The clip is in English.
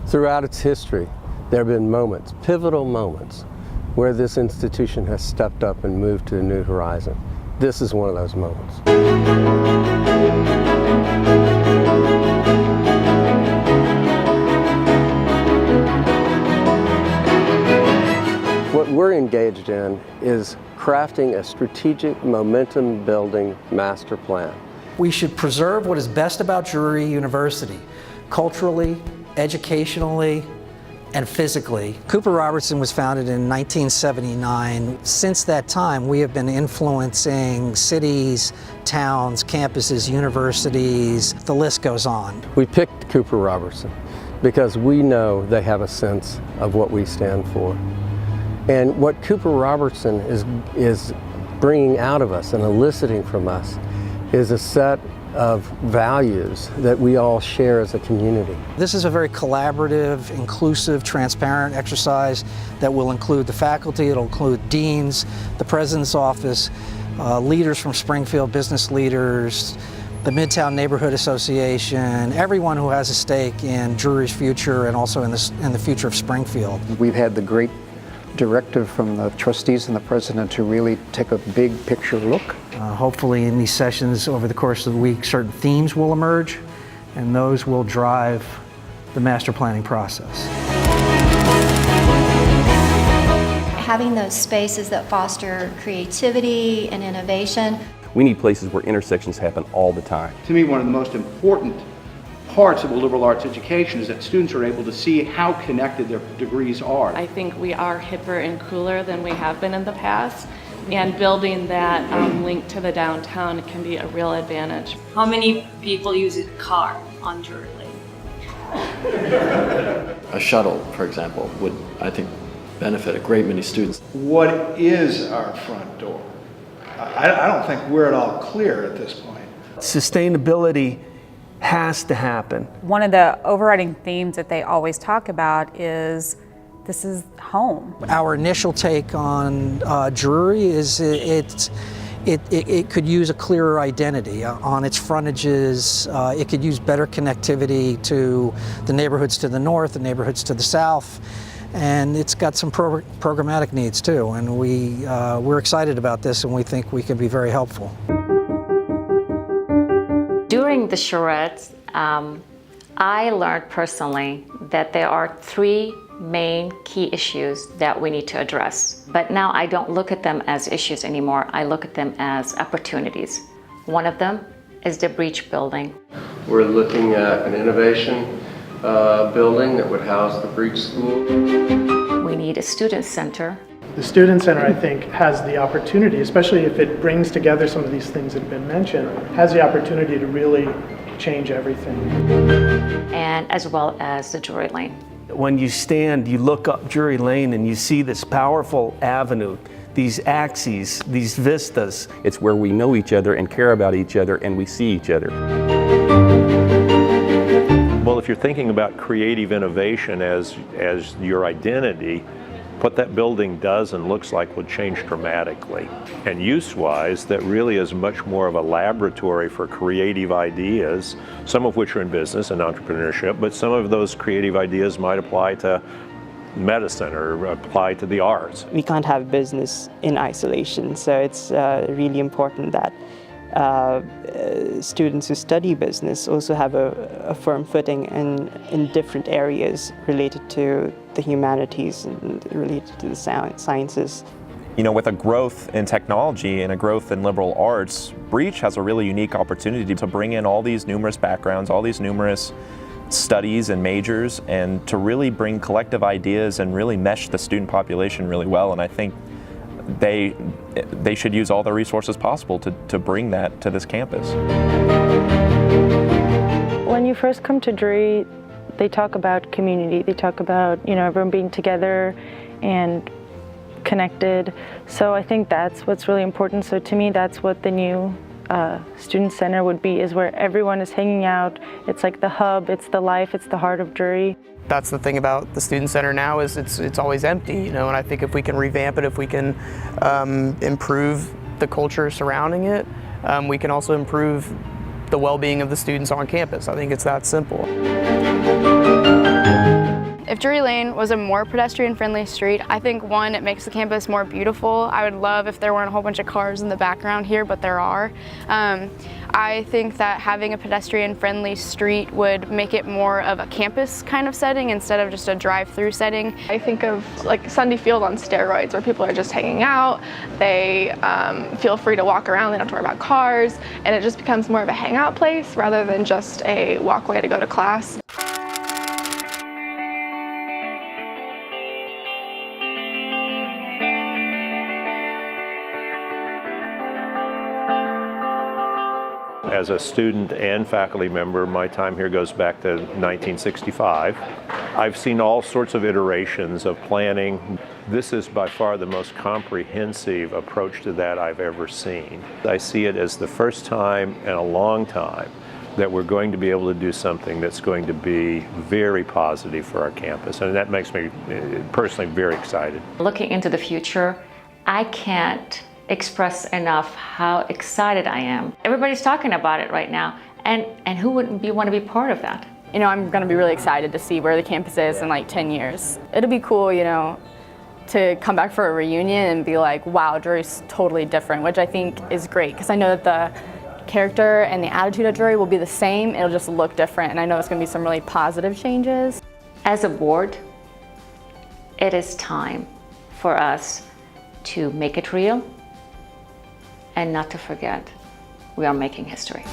Throughout its history, there have been moments, pivotal moments, where this institution has stepped up and moved to a new horizon. This is one of those moments. What we're engaged in is crafting a strategic momentum-building master plan. We should preserve what is best about Drury University, culturally, educationally, and physically. Cooper Robertson was founded in 1979. Since that time, we have been influencing cities, towns, campuses, universities, the list goes on. We picked Cooper Robertson because we know they have a sense of what we stand for. And what Cooper Robertson is bringing out of us and eliciting from us is a set of values that we all share as a community. This is a very collaborative, inclusive, transparent exercise that will include the faculty, it'll include deans, the president's office, leaders from Springfield, business leaders, the Midtown Neighborhood Association, everyone who has a stake in Drury's future and also in the future of Springfield. We've had the great directive from the trustees and the president to really take a big picture look. Hopefully in these sessions over the course of the week, certain themes will emerge, and those will drive the master planning process. Having those spaces that foster creativity and innovation. We need places where intersections happen all the time. To me, one of the most important parts of a liberal arts education is that students are able to see how connected their degrees are. I think we are hipper and cooler than we have been in the past, and building that link to the downtown can be a real advantage. How many people use a car on Drury Lane? A shuttle, for example, would, I think, benefit a great many students. What is our front door? I don't think we're at all clear at this point. Sustainability has to happen. One of the overriding themes that they always talk about is this is home. Our initial take on Drury is it could use a clearer identity on its frontages. It could use better connectivity to the neighborhoods to the north, the neighborhoods to the south, and it's got some programmatic needs too. And we're excited about this, and we think we can be very helpful. During the charrette, I learned personally that there are three main key issues that we need to address. But now I don't look at them as issues anymore. I look at them as opportunities. One of them is the breach building. We're looking at an innovation building that would house the breach school. We need a student center. The Student Center, I think, has the opportunity, especially if it brings together some of these things that have been mentioned, has the opportunity to really change everything. And as well as the Drury Lane. When you stand, you look up Drury Lane and you see this powerful avenue, these axes, these vistas. It's where we know each other and care about each other and we see each other. Well, if you're thinking about creative innovation as your identity, what that building does and looks like would change dramatically. And use-wise, that really is much more of a laboratory for creative ideas, some of which are in business and entrepreneurship, but some of those creative ideas might apply to medicine or apply to the arts. We can't have business in isolation, so it's really important that students who study business also have a firm footing in different areas related to the humanities and related to the sciences. You know, with a growth in technology and a growth in liberal arts, Breach has a really unique opportunity to bring in all these numerous backgrounds, all these numerous studies and majors, and to really bring collective ideas and really mesh the student population really well. And I think they should use all the resources possible to bring that to this campus. When you first come to Drury, they talk about community. They talk about, you know, everyone being together and connected. So I think that's what's really important. So to me, that's what the new student center would be, is where everyone is hanging out. It's like the hub, it's the life, it's the heart of Drury. That's the thing about the student center now, is it's always empty, you know, and I think if we can revamp it, if we can improve the culture surrounding it, we can also improve the well-being of the students on campus. I think it's that simple. If Drury Lane was a more pedestrian-friendly street, I think one, it makes the campus more beautiful. I would love if there weren't a whole bunch of cars in the background here, but there are. I think that having a pedestrian-friendly street would make it more of a campus kind of setting instead of just a drive-through setting. I think of like Sunday Field on steroids, where people are just hanging out, they feel free to walk around, they don't have to worry about cars, and it just becomes more of a hangout place rather than just a walkway to go to class. As a student and faculty member, my time here goes back to 1965. I've seen all sorts of iterations of planning. This is by far the most comprehensive approach to that I've ever seen. I see it as the first time in a long time that we're going to be able to do something that's going to be very positive for our campus, and that makes me personally very excited. Looking into the future, I can't express enough how excited I am. Everybody's talking about it right now, and who wouldn't want to be part of that? You know, I'm going to be really excited to see where the campus is in like 10 years. It'll be cool, you know, to come back for a reunion and be like, wow, Drury's totally different, which I think is great, because I know that the character and the attitude of Drury will be the same, it'll just look different, and I know it's going to be some really positive changes. As a board, it is time for us to make it real and not to forget we are making history.